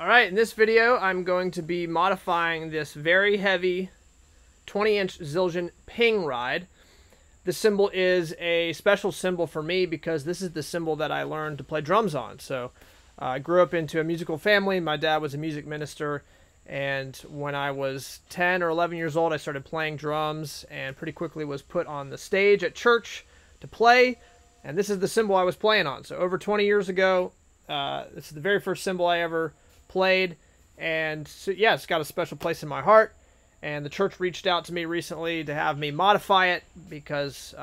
Alright, in this video I'm going to be modifying this very heavy 20-inch Zildjian ping ride. This cymbal is a special cymbal for me because this is the cymbal that I learned to play drums on. So I grew up into a musical family. My dad was a music minister, and when I was 10 or 11 years old I started playing drums and pretty quickly was put on the stage at church to play, and this is the cymbal I was playing on. So over 20 years ago, this is the very first cymbal I ever played, and so yeah, it's got a special place in my heart. And the church reached out to me recently to have me modify it because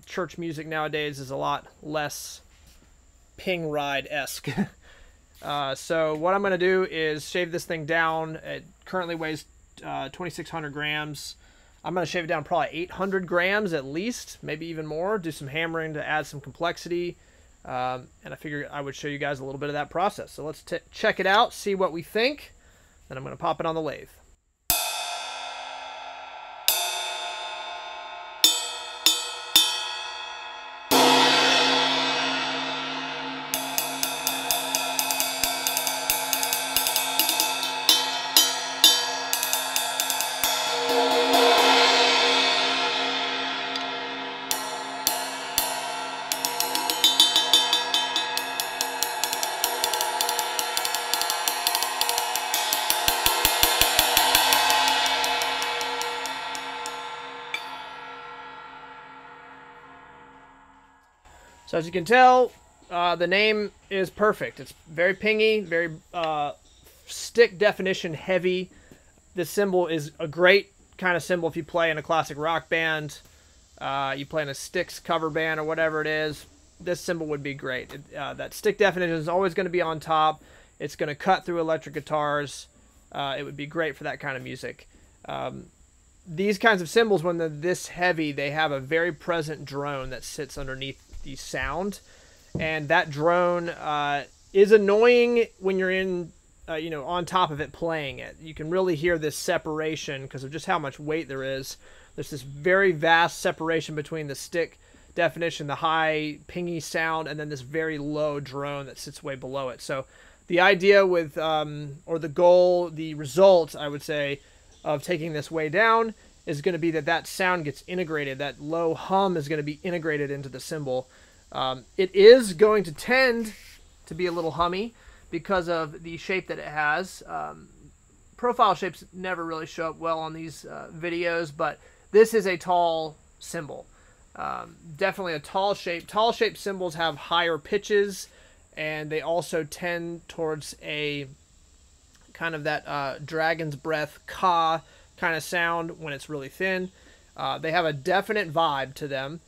church music nowadays is a lot less ping ride-esque. So what I'm going to do is shave this thing down. It currently weighs 2,600 grams. I'm going to shave it down probably 800 grams at least, maybe even more. Do some hammering to add some complexity. And I figured I would show you guys a little bit of that process. So let's check it out, see what we think. Then I'm going to pop it on the lathe. So as you can tell, the name is perfect. It's very pingy, very stick definition heavy. This cymbal is a great kind of cymbal if you play in a classic rock band, you play in a Styx cover band or whatever it is. This cymbal would be great. That stick definition is always going to be on top. It's going to cut through electric guitars. It would be great for that kind of music. These kinds of cymbals, when they're this heavy, they have a very present drone that sits underneath the sound, and that drone is annoying when you're in on top of it playing it. You can really hear this separation because of just how much weight there is. There's this very vast separation between the stick definition, the high pingy sound, and then this very low drone that sits way below it. So the idea with or the goal, the result I would say of taking this way down is going to be that sound gets integrated. That low hum is going to be integrated into the cymbal. It is going to tend to be a little hummy because of the shape that it has. Profile shapes never really show up well on these videos, but this is a tall cymbal. Definitely a tall shape. Tall shaped cymbals have higher pitches, and they also tend towards a kind of that dragon's breath ka kind of sound when it's really thin. They have a definite vibe to them,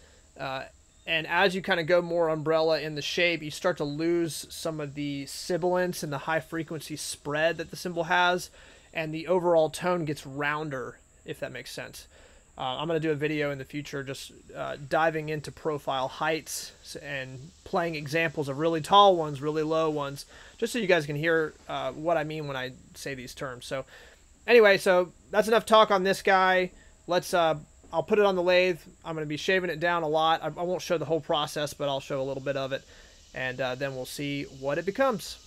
and as you kind of go more umbrella in the shape, you start to lose some of the sibilance and the high frequency spread that the cymbal has, and the overall tone gets rounder, if that makes sense. I'm going to do a video in the future just diving into profile heights and playing examples of really tall ones, really low ones, just so you guys can hear what I mean when I say these terms. So anyway, so that's enough talk on this guy. Let's I'll put it on the lathe. I'm going to be shaving it down a lot. I won't show the whole process, but I'll show a little bit of it, and then we'll see what it becomes.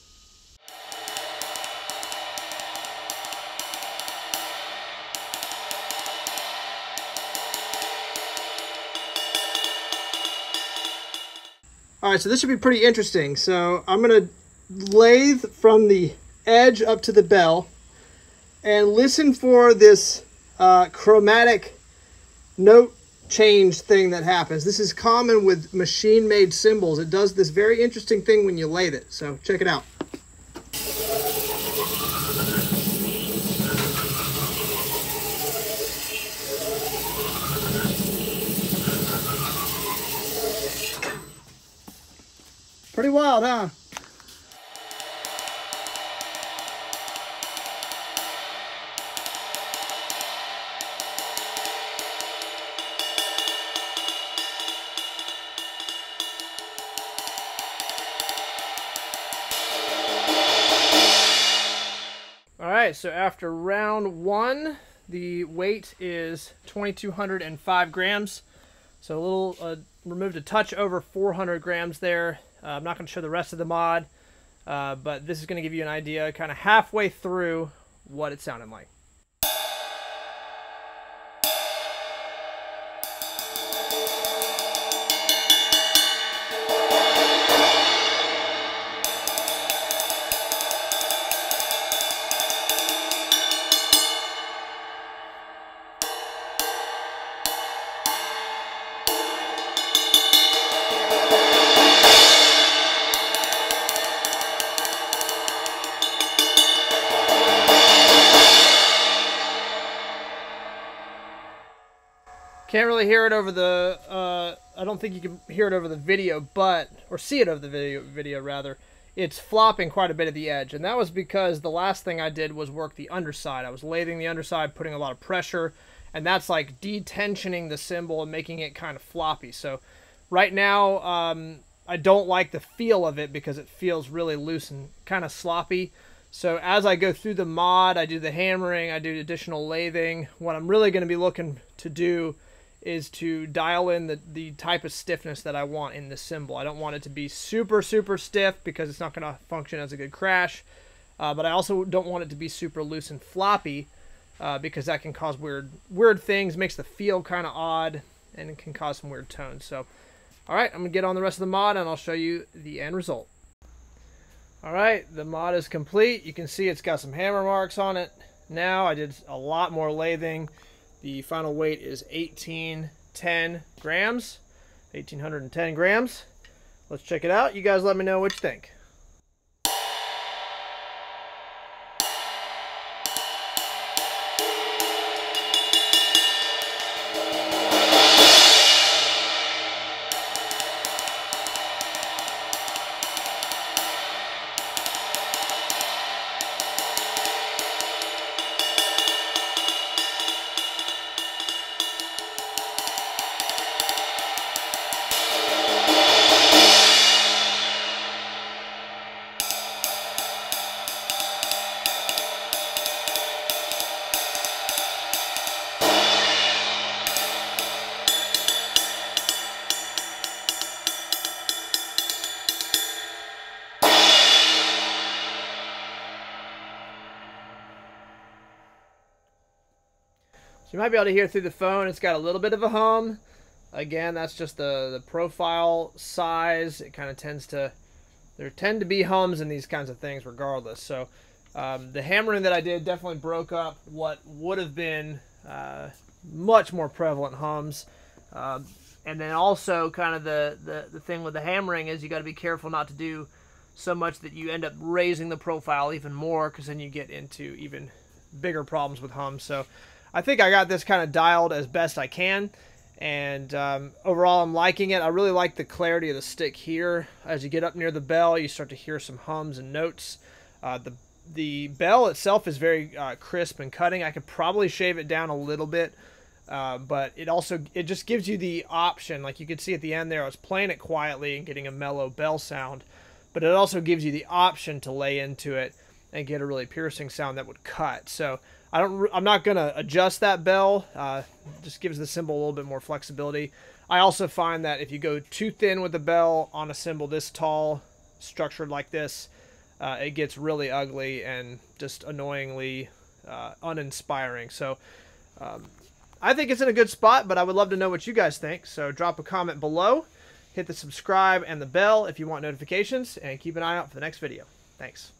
All right, so this should be pretty interesting. So I'm going to lathe from the edge up to the bell and listen for this chromatic note change thing that happens. This is common with machine-made cymbals. It does this very interesting thing when you lathe it. So check it out. Pretty wild, huh? Alright, so after round one, the weight is 2,205 grams. So a little, removed a touch over 400 grams there. I'm not going to show the rest of the mod. but this is going to give you an idea kind of halfway through what it sounded like. Can't really hear it over the, I don't think you can hear it over the video, or see it over the video rather. It's flopping quite a bit at the edge, and that was because the last thing I did was work the underside. I was lathing the underside, putting a lot of pressure, and that's like detensioning the cymbal and making it kind of floppy. So right now, I don't like the feel of it because it feels really loose and kind of sloppy. So as I go through the mod, I do the hammering, I do additional lathing. What I'm really going to be looking to do is to dial in the type of stiffness that I want in the cymbal. I don't want it to be super, super stiff because it's not going to function as a good crash. But I also don't want it to be super loose and floppy because that can cause weird things, makes the feel kind of odd, and it can cause some weird tones. So, all right, I'm going to get on the rest of the mod and I'll show you the end result. All right, the mod is complete. You can see it's got some hammer marks on it. Now I did a lot more lathing. The final weight is 1810 grams. 1810 grams. Let's check it out. You guys let me know what you think. You might be able to hear through the phone. It's got a little bit of a hum. Again, that's just the profile size. It kind of there tend to be hums in these kinds of things regardless. So the hammering that I did definitely broke up what would have been much more prevalent hums. And then also kind of the thing with the hammering is you got to be careful not to do so much that you end up raising the profile even more, because then you get into even bigger problems with hums. So I think I got this kind of dialed as best I can, and overall I'm liking it. I really like the clarity of the stick here. As you get up near the bell, you start to hear some hums and notes. The bell itself is very crisp and cutting. I could probably shave it down a little bit, but it just gives you the option. Like you could see at the end there, I was playing it quietly and getting a mellow bell sound, but it also gives you the option to lay into it and get a really piercing sound that would cut. So I'm not going to adjust that bell. Just gives the cymbal a little bit more flexibility. I also find that if you go too thin with the bell on a cymbal this tall, structured like this, it gets really ugly and just annoyingly uninspiring. So I think it's in a good spot, but I would love to know what you guys think. So drop a comment below, hit the subscribe and the bell if you want notifications, and keep an eye out for the next video. Thanks.